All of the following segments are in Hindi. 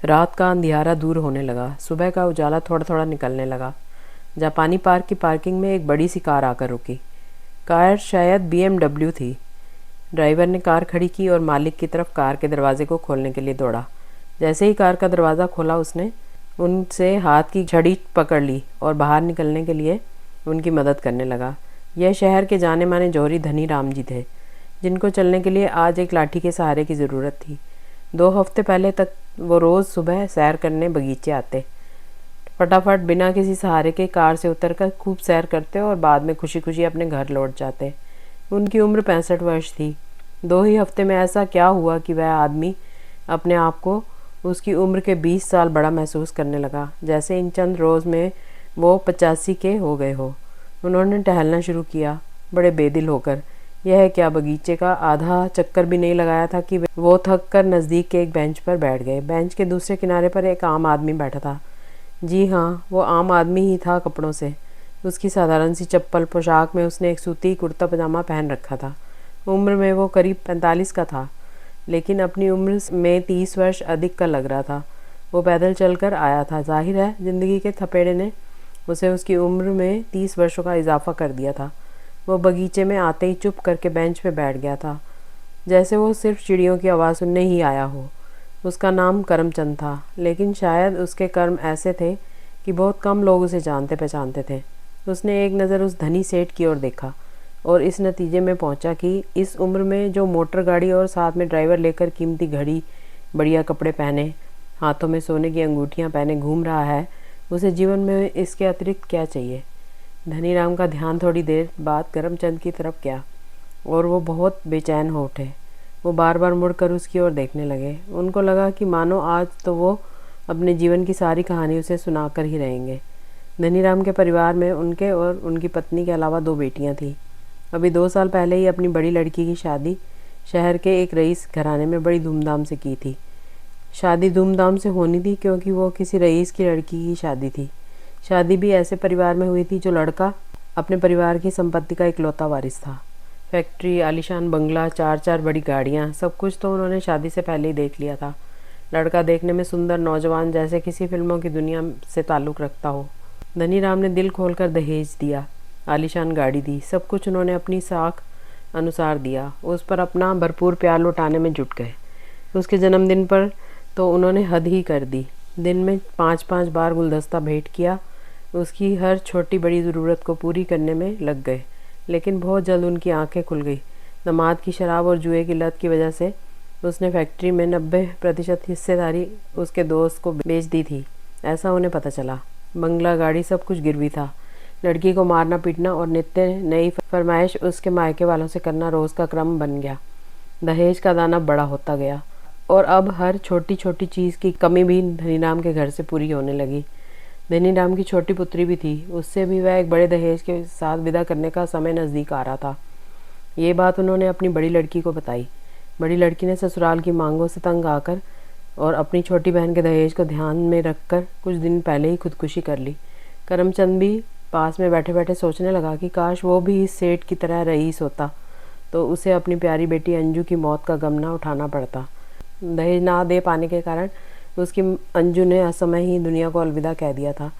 रात का अंधियारा दूर होने लगा। सुबह का उजाला थोड़ा थोड़ा निकलने लगा। जापानी पार्क की पार्किंग में एक बड़ी सी कार आकर रुकी। कार शायद BMW थी। ड्राइवर ने कार खड़ी की और मालिक की तरफ कार के दरवाजे को खोलने के लिए दौड़ा। जैसे ही कार का दरवाज़ा खोला उसने उनसे हाथ की छड़ी पकड़ ली और बाहर निकलने के लिए उनकी मदद करने लगा। यह शहर के जाने माने जौहरी धनी राम जी थे, जिनको चलने के लिए आज एक लाठी के सहारे की ज़रूरत थी। 2 हफ्ते पहले तक वो रोज़ सुबह सैर करने बगीचे आते, फटाफट बिना किसी सहारे के कार से उतरकर खूब सैर करते और बाद में खुशी खुशी अपने घर लौट जाते। उनकी उम्र 65 वर्ष थी। 2 ही हफ्ते में ऐसा क्या हुआ कि वह आदमी अपने आप को उसकी उम्र के 20 साल बड़ा महसूस करने लगा, जैसे इन चंद रोज़ में वो 85 के हो गए हो। उन्होंने टहलना शुरू किया, बड़े बेदिल होकर। यह क्या, बगीचे का आधा चक्कर भी नहीं लगाया था कि वो थक कर नज़दीक के एक बेंच पर बैठ गए। बेंच के दूसरे किनारे पर एक आम आदमी बैठा था। जी हाँ, वो आम आदमी ही था कपड़ों से। उसकी साधारण सी चप्पल पोशाक में उसने एक सूती कुर्ता पजामा पहन रखा था। उम्र में वो करीब 45 का था, लेकिन अपनी उम्र में 30 वर्ष अधिक का लग रहा था। वो पैदल चलकर आया था। जाहिर है ज़िंदगी के थपेड़े ने उसे उसकी उम्र में 30 वर्षों का इजाफा कर दिया था। वो बगीचे में आते ही चुप करके बेंच पे बैठ गया था, जैसे वो सिर्फ चिड़ियों की आवाज़ सुनने ही आया हो। उसका नाम करमचंद था, लेकिन शायद उसके कर्म ऐसे थे कि बहुत कम लोग उसे जानते पहचानते थे। उसने एक नज़र उस धनी सेठ की ओर देखा और इस नतीजे में पहुंचा कि इस उम्र में जो मोटर गाड़ी और साथ में ड्राइवर लेकर कीमती घड़ी, बढ़िया कपड़े पहने, हाथों में सोने की अंगूठियां पहने घूम रहा है, उसे जीवन में इसके अतिरिक्त क्या चाहिए। धनीराम का ध्यान थोड़ी देर बाद करमचंद की तरफ गया और वो बहुत बेचैन हो उठे। वो बार बार मुड़कर उसकी ओर देखने लगे। उनको लगा कि मानो आज तो वो अपने जीवन की सारी कहानी उसे सुनाकर ही रहेंगे। धनीराम के परिवार में उनके और उनकी पत्नी के अलावा 2 बेटियां थीं। अभी 2 साल पहले ही अपनी बड़ी लड़की की शादी शहर के एक रईस घराने में बड़ी धूमधाम से की थी। शादी धूमधाम से होनी थी क्योंकि वो किसी रईस की लड़की की शादी थी। शादी भी ऐसे परिवार में हुई थी जो लड़का अपने परिवार की संपत्ति का इकलौता वारिस था। फैक्ट्री, आलीशान बंगला, 4-4 बड़ी गाड़ियाँ, सब कुछ तो उन्होंने शादी से पहले ही देख लिया था। लड़का देखने में सुंदर नौजवान, जैसे किसी फिल्मों की दुनिया से ताल्लुक़ रखता हो। धनीराम ने दिल खोलकर दहेज दिया, आलीशान गाड़ी दी, सब कुछ उन्होंने अपनी साख अनुसार दिया। उस पर अपना भरपूर प्यार लुटाने में जुट गए। उसके जन्मदिन पर तो उन्होंने हद ही कर दी। दिन में 5-5 बार गुलदस्ता भेंट किया। उसकी हर छोटी बड़ी ज़रूरत को पूरी करने में लग गए। लेकिन बहुत जल्द उनकी आंखें खुल गई। दामाद की शराब और जुए की लत की वजह से उसने फैक्ट्री में 90% हिस्सेदारी उसके दोस्त को बेच दी थी, ऐसा उन्हें पता चला। बंगला, गाड़ी, सब कुछ गिरवी था। लड़की को मारना पीटना और नित्य नई फरमाइश उसके मायके वालों से करना रोज़ का क्रम बन गया। दहेज का दाना बड़ा होता गया और अब हर छोटी छोटी चीज़ की कमी भी धनीराम के घर से पूरी होने लगी। धनीराम की छोटी पुत्री भी थी, उससे भी वह एक बड़े दहेज के साथ विदा करने का समय नज़दीक आ रहा था। ये बात उन्होंने अपनी बड़ी लड़की को बताई। बड़ी लड़की ने ससुराल की मांगों से तंग आकर और अपनी छोटी बहन के दहेज को ध्यान में रखकर कुछ दिन पहले ही खुदकुशी कर ली। करमचंद भी पास में बैठे बैठे सोचने लगा कि काश वो भी इस सेठ की तरह रईस होता तो उसे अपनी प्यारी बेटी अंजू की मौत का गम ना उठाना पड़ता। दहेज ना दे पाने के कारण उसकी अंजू ने असमय ही दुनिया को अलविदा कह दिया था।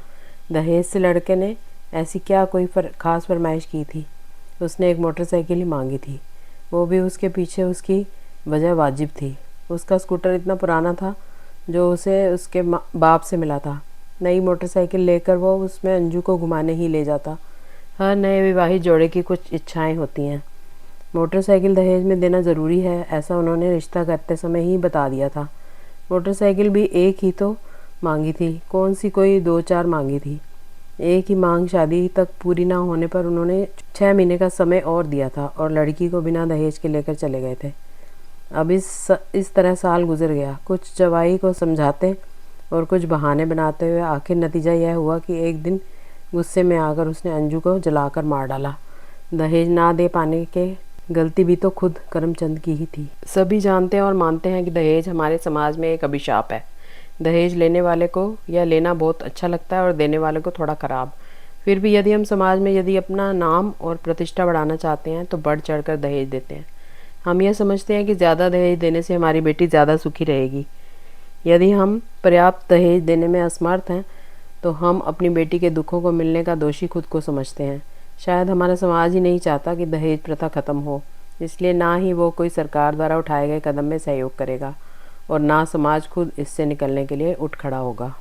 दहेज से लड़के ने ऐसी क्या कोई खास फरमाइश की थी। उसने एक मोटरसाइकिल ही मांगी थी, वो भी उसके पीछे उसकी वजह वाजिब थी। उसका स्कूटर इतना पुराना था जो उसे उसके बाप से मिला था। नई मोटरसाइकिल लेकर वो उसमें अंजू को घुमाने ही ले जाता। हर नए विवाहित जोड़े की कुछ इच्छाएं होती हैं। मोटरसाइकिल दहेज में देना ज़रूरी है, ऐसा उन्होंने रिश्ता करते समय ही बता दिया था। मोटरसाइकिल भी एक ही तो मांगी थी, कौन सी कोई 2-4 मांगी थी। एक ही मांग शादी तक पूरी ना होने पर उन्होंने 6 महीने का समय और दिया था और लड़की को बिना दहेज के लेकर चले गए थे। अब इस तरह साल गुजर गया, कुछ जवाई को समझाते और कुछ बहाने बनाते हुए आखिर नतीजा यह हुआ कि एक दिन गुस्से में आकर उसने अंजू को जलाकर मार डाला। दहेज ना दे पाने के गलती भी तो खुद करमचंद की ही थी। सभी जानते हैं और मानते हैं कि दहेज हमारे समाज में एक अभिशाप है। दहेज लेने वाले को यह लेना बहुत अच्छा लगता है और देने वाले को थोड़ा ख़राब। फिर भी यदि हम समाज में यदि अपना नाम और प्रतिष्ठा बढ़ाना चाहते हैं तो बढ़ चढ़कर दहेज देते हैं। हम यह समझते हैं कि ज़्यादा दहेज देने से हमारी बेटी ज़्यादा सुखी रहेगी, यदि हम पर्याप्त दहेज देने में असमर्थ हैं तो हम अपनी बेटी के दुखों को मिलने का दोषी खुद को समझते हैं। शायद हमारा समाज ही नहीं चाहता कि दहेज प्रथा ख़त्म हो, इसलिए ना ही वो कोई सरकार द्वारा उठाए गए कदम में सहयोग करेगा और ना समाज खुद इससे निकलने के लिए उठ खड़ा होगा।